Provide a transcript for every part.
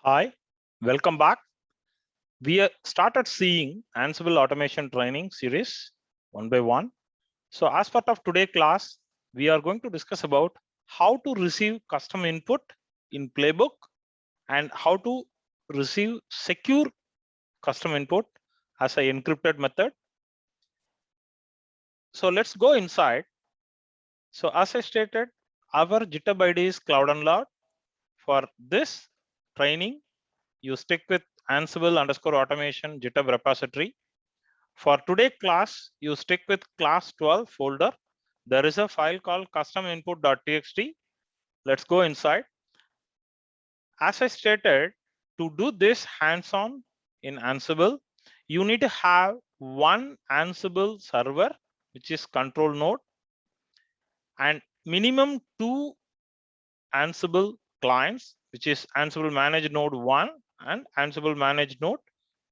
Hi, welcome back. We started seeing Ansible automation training series one by one. So as part of today's class, we are going to discuss about how to receive custom input in Playbook and how to receive secure custom input as an encrypted method. So let's go inside. So as I stated, our GitHub ID is Cloud Unlocked. For this training, you stick with Ansible_automation GitHub repository. For today's class, you stick with class 12 folder. There is a file called custominput.txt. Let's go inside. As I stated, to do this hands-on in Ansible, you need to have one Ansible server, which is control node, and minimum 2 Ansible clients, which is Ansible Manage Node 1 and Ansible Manage Node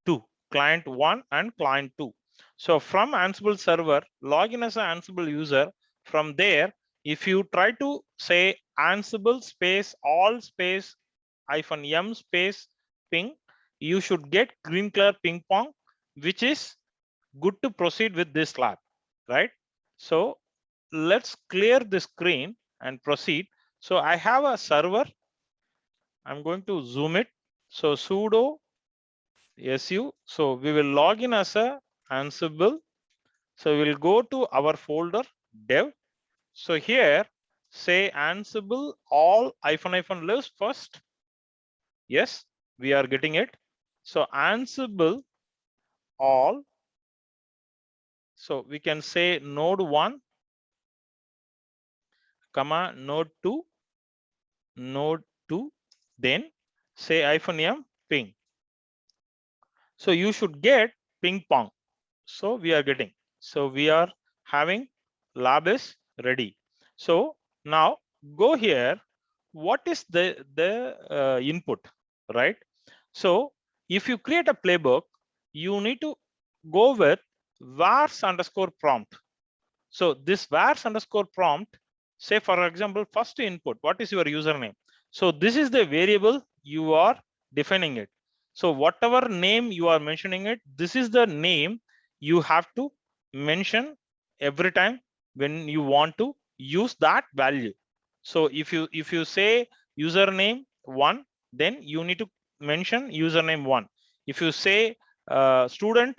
2, client 1 and client 2. So from Ansible server, log in as an Ansible user. From there, if you try to say Ansible space all space -m space ping, you should get green color ping pong, which is good to proceed with this lab, right? So let's clear the screen and proceed. So I have a server. I'm going to zoom it. So sudo su. So we will log in as a Ansible. So we'll go to our folder dev. So here say Ansible all -- list first. Yes, we are getting it. So Ansible all. So we can say node 1, comma node 2, node 2, then say -m ping. So you should get ping pong. So we are getting. So we are having lab is ready. So now go here. What is the input, right? So if you create a playbook, you need to go with vars_prompt. So this vars_prompt, say for example, first input, what is your username? So this is the variable you are defining it. So whatever name you are mentioning it, this is the name you have to mention every time when you want to use that value. So if you say username 1, then you need to mention username 1. If you say student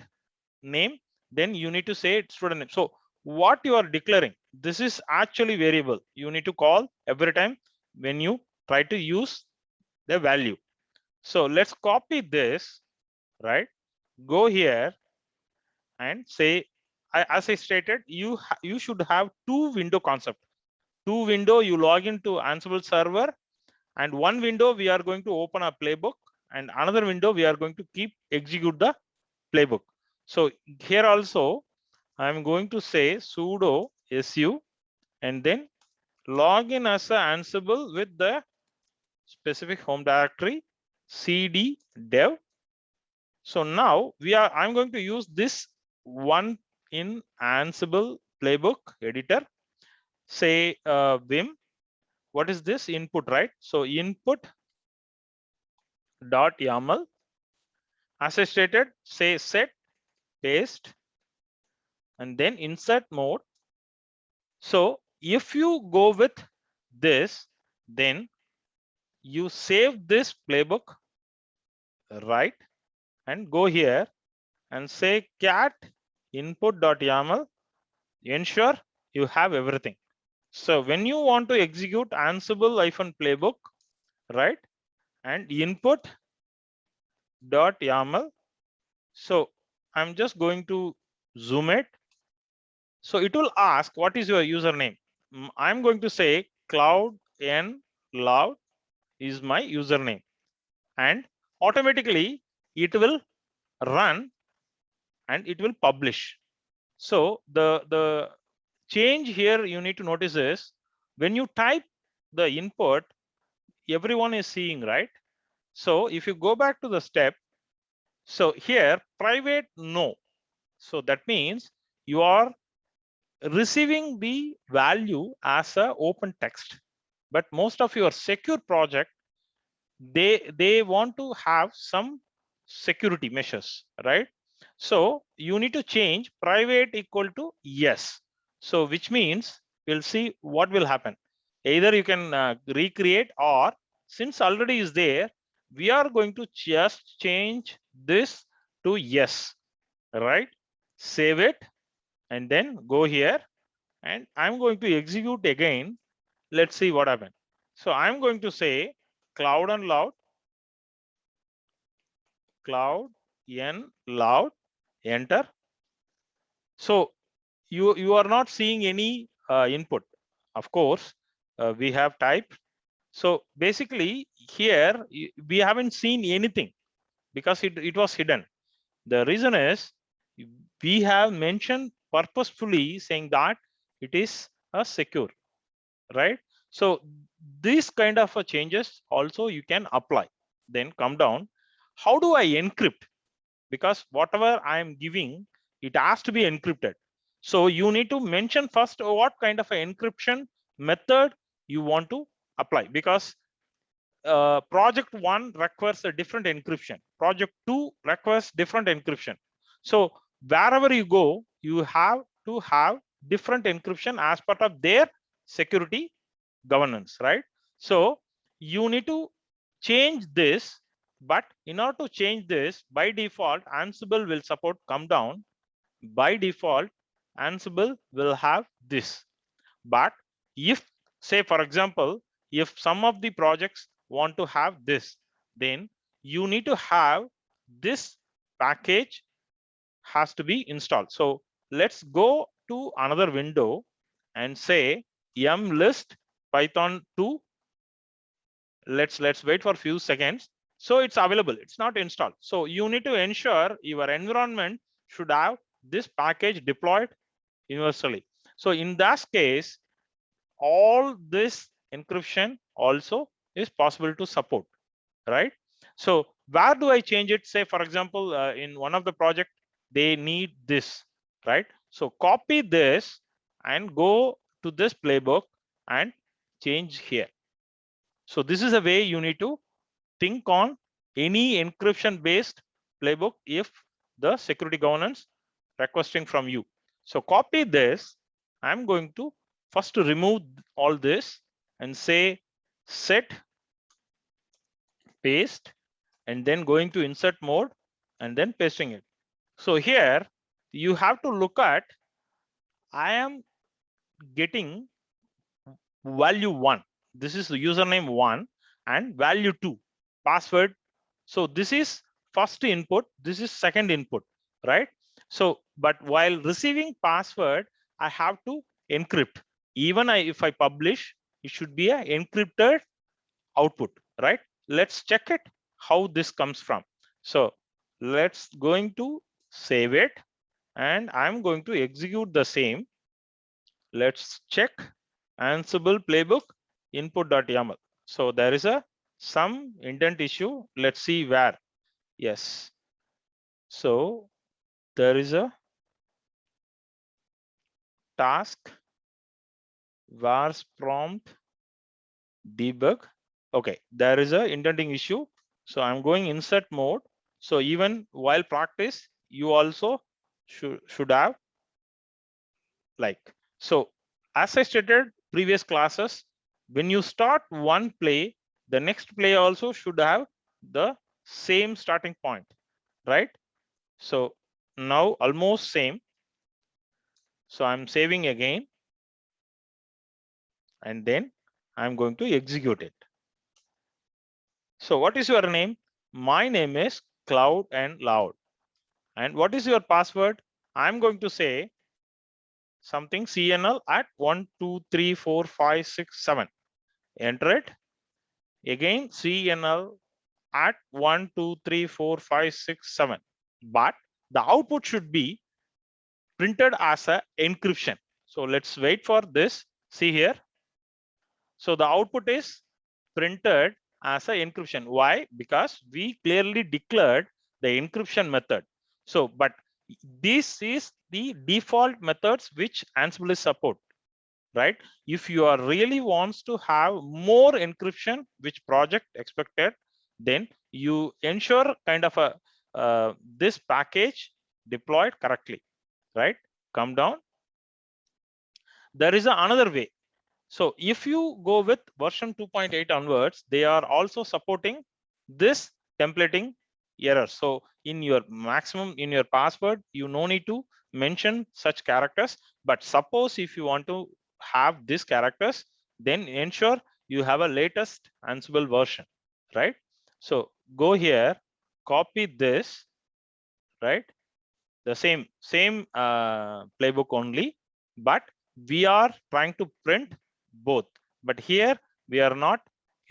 name, then you need to say student name. So what you are declaring, this is actually variable you need to call every time when you try to use the value. So let's copy this, right? Go here and say, as I stated, you should have two window concept. Two window, you log into Ansible server, and one window we are going to open a playbook, and another window we are going to keep execute the playbook. So here also I'm going to say sudo su and then log in as a Ansible with the specific home directory cd dev. So now I'm going to use this one in Ansible playbook editor. Say vim. What is this input, right? So input dot YAML. As I stated, say set paste and then insert mode. So if you go with this, then you save this playbook, right? And go here and say cat input.yaml. Ensure you have everything. So when you want to execute Ansible-playbook, right? And input.yaml. So I'm just going to zoom it. So it will ask, what is your username? I'm going to say cloud n loud is my username, and automatically it will run and it will publish. So the change here you need to notice is when you type the input, everyone is seeing, right? So if you go back to the step, so here private no. So that means you are receiving the value as a open text. But most of your secure project, they want to have some security measures, right? So you need to change private equal to yes. So which means we'll see what will happen. Either you can recreate, or since already is there, we are going to just change this to yes, right? Save it and then go here, and I'm going to execute again. Let's see what happens. So I'm going to say cloud and loud, cloud n loud, enter. So you are not seeing any input. Of course, we have typed. So basically here we haven't seen anything because it was hidden. The reason is we have mentioned purposefully saying that it is a secure, right? So these kind of changes also you can apply. Then come down. How do I encrypt? Because whatever I am giving, it has to be encrypted. So you need to mention first what kind of an encryption method you want to apply, because project 1 requires a different encryption, project 2 requires different encryption. So wherever you go, you have to have different encryption as part of their security governance, right? So you need to change this, but in order to change this, by default Ansible will support come down. By default Ansible will have this. But if, say for example, if some of the projects want to have this, then you need to have this package has to be installed. So let's go to another window and say mlist python 2. Let's wait for a few seconds. So it's available, it's not installed. So you need to ensure your environment should have this package deployed universally. So in that case, all this encryption also is possible to support, right? So where do I change it? Say for example, in one of the project they need this, right? So copy this and go to this playbook and change here. So this is a way you need to think on any encryption based playbook if the security governance requesting from you. So copy this. I'm going to first remove all this and say set paste, and then going to insert mode and then pasting it. So here you have to look at, I am getting value 1. This is the username 1 and value 2 password. So this is first input, this is second input, right? So but while receiving password, I have to encrypt. Even if I publish, it should be a encrypted output, right? Let's check it how this comes from. So let's going to save it and I'm going to execute the same. Let's check Ansible playbook input.yaml. So there is a some indent issue. Let's see where. Yes. So there is a task vars prompt debug. Okay, there is a indenting issue. So I'm going insert mode. So even while practice, you also should have like. So as I stated previous classes, when you start one play, the next play also should have the same starting point, right? So now almost same. So I'm saving again and then I'm going to execute it. So what is your name? My name is Cloud and Loud. And what is your password? I'm going to say something CNL at 1 2 3 4 5 6 7. Enter it. Again CNL at 1 2 3 4 5 6 7. But the output should be printed as a encryption. So let's wait for this. See here. So the output is printed as a encryption. Why? Because we clearly declared the encryption method. So, but this is the default methods which Ansible support, right? If you are really wants to have more encryption, which project expected, then you ensure kind of a this package deployed correctly, right? Come down. There is another way. So if you go with version 2.8 onwards, they are also supporting this templating error. So in your maximum, in your password, you no need to mention such characters. But suppose if you want to have these characters, then ensure you have a latest Ansible version, right? So go here, copy this, right? The same playbook only, but we are trying to print both. But here we are not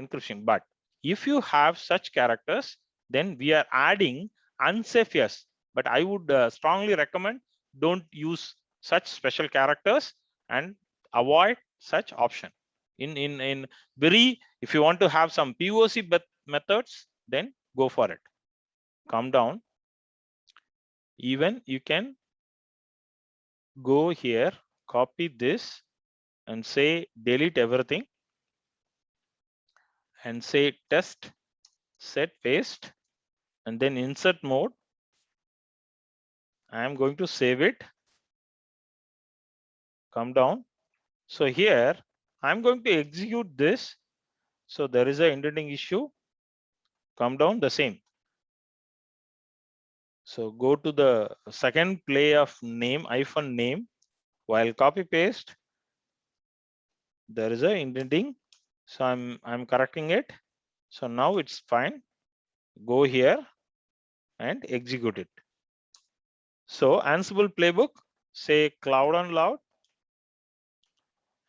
encrypting. But if you have such characters, then we are adding unsafe yes. But I would strongly recommend don't use such special characters and avoid such option. In very, if you want to have some POC methods, then go for it. Come down. Even you can go here, copy this and say delete everything and say test, set, paste, and then insert mode. I am going to save it. Come down. So here I'm going to execute this. So there is a indenting issue. Come down, the same. So go to the second play of name, -name, while copy paste. There is a indenting. So I'm correcting it. So now it's fine. Go here and execute it. So Ansible playbook, say cloud on loud,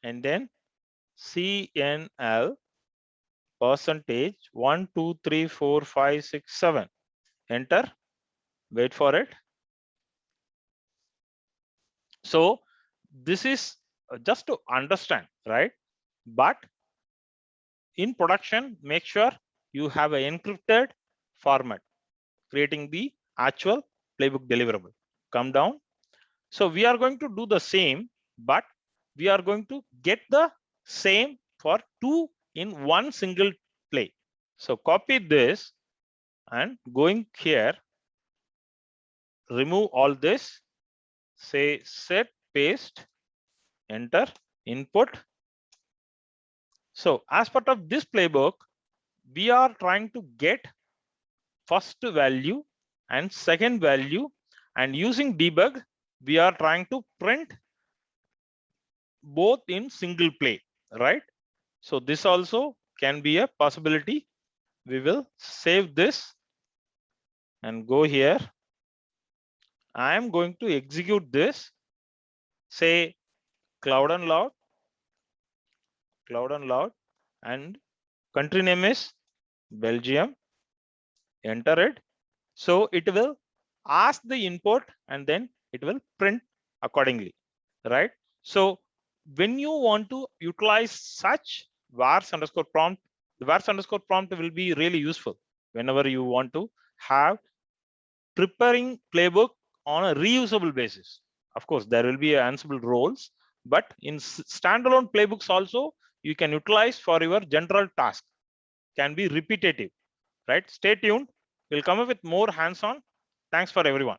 and then CNL percentage 1, 2, 3, 4, 5, 6, 7. Enter. Wait for it. So this is just to understand, right? But in production, make sure you have an encrypted format, creating the actual playbook deliverable. Come down. So we are going to do the same, but we are going to get the same for 2 in one single play. So copy this and going here, remove all this, say set, paste, enter, input. So as part of this playbook, we are trying to get first value and second value, and using debug, we are trying to print both in single play, right? So this also can be a possibility. We will save this and go here. I am going to execute this. Say cloud and loud, and country name is Belgium. Enter it. So it will ask the input and then it will print accordingly, right? So when you want to utilize such vars_prompt, the vars_prompt will be really useful whenever you want to have preparing playbook on a reusable basis. Of course, there will be Ansible roles, but in standalone playbooks also, you can utilize for your general task, can be repetitive, right? Stay tuned. We'll come up with more hands-on. Thanks for everyone.